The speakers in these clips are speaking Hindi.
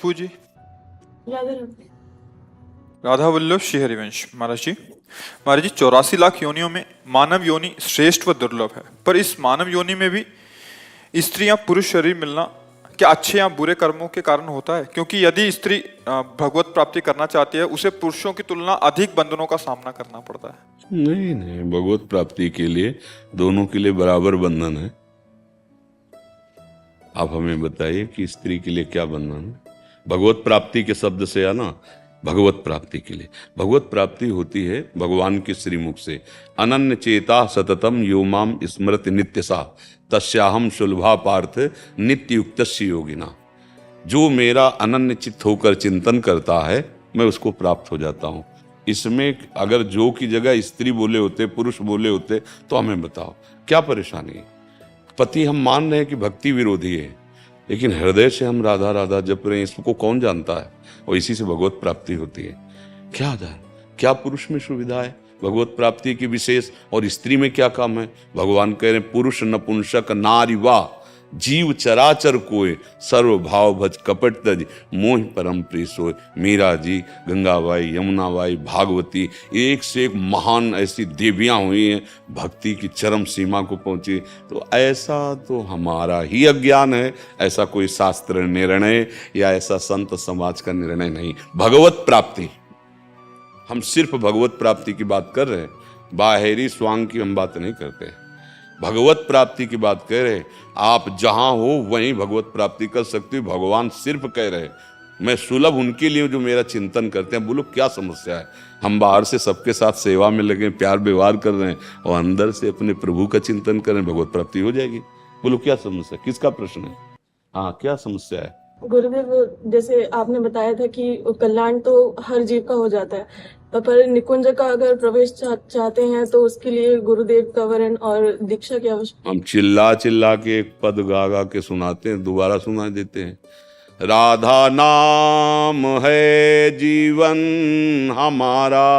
खुशबू जी। राधे राधे। राधा वल्लभ श्री हरिवंश। महाराज जी 84 लाख योनियों में मानव योनि श्रेष्ठ व दुर्लभ है, पर इस मानव योनि में भी स्त्री या पुरुष शरीर मिलना क्या अच्छे या बुरे कर्मों के कारण होता है? क्योंकि यदि स्त्री भगवत प्राप्ति करना चाहती है, उसे पुरुषों की तुलना अधिक बंधनों का सामना करना पड़ता है। नहीं नहीं, भगवत प्राप्ति के लिए दोनों के लिए बराबर बंधन है। आप हमें बताइए कि स्त्री के लिए क्या बंधन है? भगवत प्राप्ति के शब्द से आना, भगवत प्राप्ति के लिए भगवत प्राप्ति होती है भगवान के श्रीमुख से। अनन्य चेता सततम यो माम स्मृति नित्यसा तस्याहम सुलभा पार्थ नित्य युक्तस्य योगिना। जो मेरा अनन्य चित्त होकर चिंतन करता है, मैं उसको प्राप्त हो जाता हूँ। इसमें अगर जो की जगह स्त्री बोले होते, पुरुष बोले होते, तो हमें बताओ क्या परेशानी है? पति हम मान रहे हैं कि भक्ति विरोधी है, लेकिन हृदय से हम राधा राधा जप रहे हैं, इसको कौन जानता है? और इसी से भगवत प्राप्ति होती है। क्या जान, क्या पुरुष में सुविधा है भगवत प्राप्ति की विशेष, और स्त्री में क्या काम है? भगवान कह रहे हैं पुरुष नपुंसक नारी वा जीव चराचर कोय सर्व भाव भज कपट तज मोह परम प्रिय सोय। मीरा जी, गंगाबाई, यमुनाबाई, भागवती, एक से एक महान ऐसी देवियां हुई हैं, भक्ति की चरम सीमा को पहुंची। तो ऐसा तो हमारा ही अज्ञान है, ऐसा कोई शास्त्र निर्णय या ऐसा संत समाज का निर्णय नहीं। भगवत प्राप्ति, हम सिर्फ भगवत प्राप्ति की बात कर रहे हैं, बाहरी स्वांग की हम बात नहीं करते। भगवत प्राप्ति की बात कह रहे, आप जहां हो वहीं भगवत प्राप्ति कर सकते हो। भगवान सिर्फ कह रहे मैं सुलभ उनके लिए जो मेरा चिंतन करते हैं। बोलो क्या समस्या है? हम बाहर से सबके साथ सेवा में लगे, प्यार व्यवहार कर रहे हैं, और अंदर से अपने प्रभु का चिंतन कर रहे हैं, भगवत प्राप्ति हो जाएगी। बोलो क्या समस्या, किसका प्रश्न है? हाँ, क्या समस्या है? गुरुदेव, जैसे आपने बताया था कि कल्याण तो हर जीव का हो जाता है, पर निकुंज का अगर प्रवेश चाहते हैं तो उसके लिए गुरुदेव का वरण और दीक्षा की आवश्यकता। हम चिल्ला चिल्ला के एक पद गा गा के सुनाते हैं, दोबारा सुना देते हैं। राधा नाम है जीवन हमारा,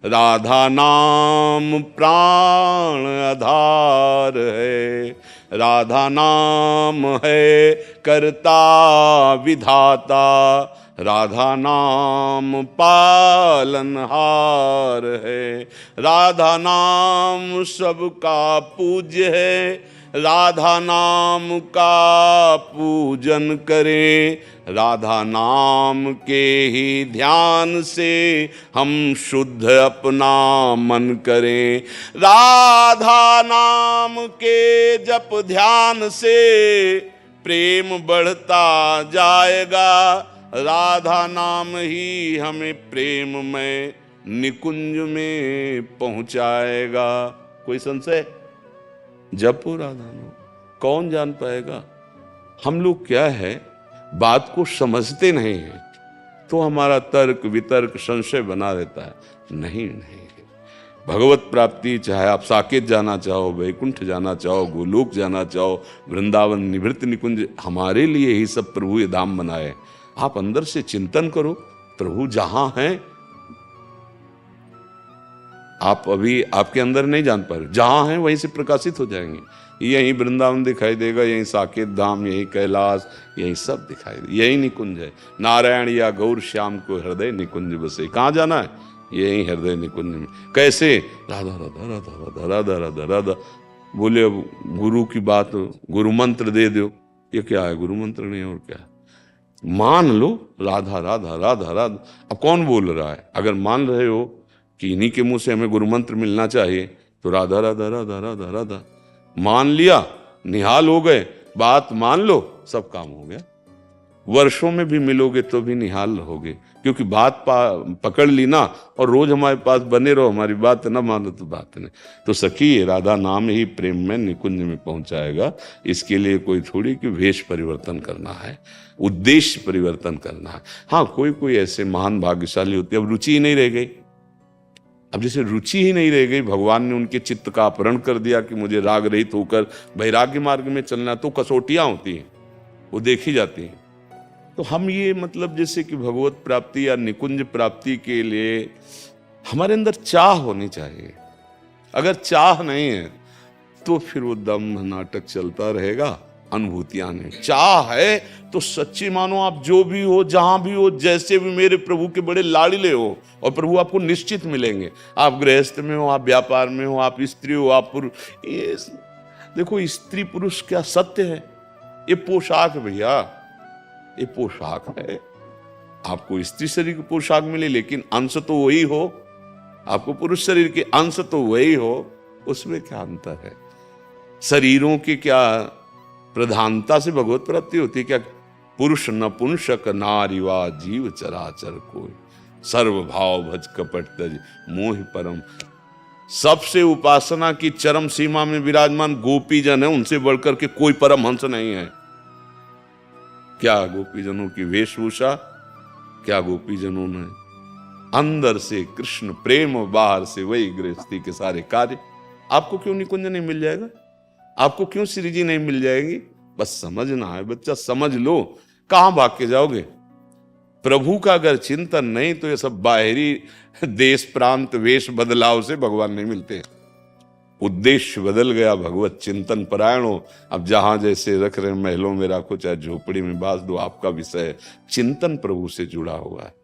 राधा नाम प्राण आधार है, राधा नाम है कर्ता विधाता, राधा नाम पालनहार है, राधा नाम सबका पूज्य है, राधा नाम का पूजन करें, राधा नाम के ही ध्यान से हम शुद्ध अपना मन करें, राधा नाम के जप ध्यान से प्रेम बढ़ता जाएगा, राधा नाम ही हमें प्रेम में निकुंज में पहुंचाएगा। कोई संशय? जपो राधा नाम, कौन जान पाएगा? हम लोग क्या है, बात को समझते नहीं है, तो हमारा तर्क वितर्क संशय बना रहता है। नहीं नहीं, भगवत प्राप्ति चाहे आप साकेत जाना चाहो, वैकुंठ जाना चाहो, गोलोक जाना चाहो, वृंदावन निवृत्त निकुंज, हमारे लिए ही सब प्रभु ये धाम बनाए। आप अंदर से चिंतन करो, प्रभु जहां हैं आप अभी आपके अंदर नहीं जान पा रहे, जहां हैं वहीं से प्रकाशित हो जाएंगे। यही वृंदावन दिखाई देगा, यही साकेत धाम, यही कैलाश, यही सब दिखाई देगा, यही निकुंज है। नारायण या गौर श्याम को हृदय निकुंज बसे। कहाँ जाना है? यही हृदय निकुंज में। कैसे? राधा राधा राधा राधा राधा राधा राधा। बोले अब गुरु की बात, गुरु मंत्र दे दो। ये क्या है? गुरु मंत्र नहीं और क्या है? मान लो राधा राधा राधा राधा। अब कौन बोल रहा है? अगर मान रहे हो कि इन्हीं के मुंह से हमें गुरु मंत्र मिलना चाहिए, तो राधा राधा राधा राधा राधा मान लिया, निहाल हो गए, बात मान लो, सब काम हो गया। वर्षों में भी मिलोगे तो भी निहाल रहोगे, क्योंकि बात पकड़ ली ना, और रोज हमारे पास बने रहो, हमारी बात न मानो तो बात नहीं। तो सखी, राधा नाम ही प्रेम में निकुंज में पहुंचाएगा। इसके लिए कोई थोड़ी कि वेश परिवर्तन करना है, उद्देश्य परिवर्तन करना है। हाँ, कोई कोई ऐसे महान भाग्यशाली होते, अब रुचि ही नहीं रह गई। अब जैसे रुचि ही नहीं रह गई, भगवान ने उनके चित्त का अपहरण कर दिया कि मुझे राग रहित होकर वैराग्य मार्ग में चलना, तो कसौटियां होती हैं, वो देखी जाती हैं। तो हम ये मतलब जैसे कि भगवत प्राप्ति या निकुंज प्राप्ति के लिए हमारे अंदर चाह होनी चाहिए। अगर चाह नहीं है तो फिर वो दम्भ नाटक चलता रहेगा अनुभूतियां नहीं। चाह है तो सच्ची मानो, आप जो भी हो, जहां भी हो, जैसे भी मेरे प्रभु के बड़े लाड़िले हो, और प्रभु आपको निश्चित मिलेंगे। आप गृहस्थ में हो, आप व्यापार में हो, आप स्त्री हो, आप पुरुष। ये देखो, स्त्री पुरुष क्या सत्य है? ये पोशाक है भैया, ये पोशाक है। आपको स्त्री शरीर की पोशाक मिले, लेकिन अंश तो वही हो। आपको पुरुष शरीर के अंश तो वही हो, उसमें क्या अंतर है? शरीरों की क्या प्रधानता से भगवत प्राप्ति होती है क्या? पुरुष नपुंसक नारीवा जीव चराचर कोई, सर्व भाव भज कपट तज मोहि परम। सबसे उपासना की चरम सीमा में विराजमान गोपी जन है, उनसे बढ़कर के कोई परमहंस नहीं है। क्या गोपीजनों की वेशभूषा, क्या गोपीजनों ने अंदर से कृष्ण प्रेम और बाहर से वही गृहस्थी के सारे कार्य। आपको क्यों निकुंज नहीं मिल जाएगा? आपको क्यों श्री जी नहीं मिल जाएगी? बस समझना है बच्चा, समझ लो। कहां भाग के जाओगे? प्रभु का अगर चिंतन नहीं तो ये सब बाहरी देश प्रांत वेश बदलाव से भगवान नहीं मिलते। उद्देश्य बदल गया, भगवत चिंतन परायण हो। अब जहां जैसे रख रहे महलों में रखो, चाहे झोपड़ी में बांध दो, आपका विषय चिंतन प्रभु से जुड़ा हुआ है।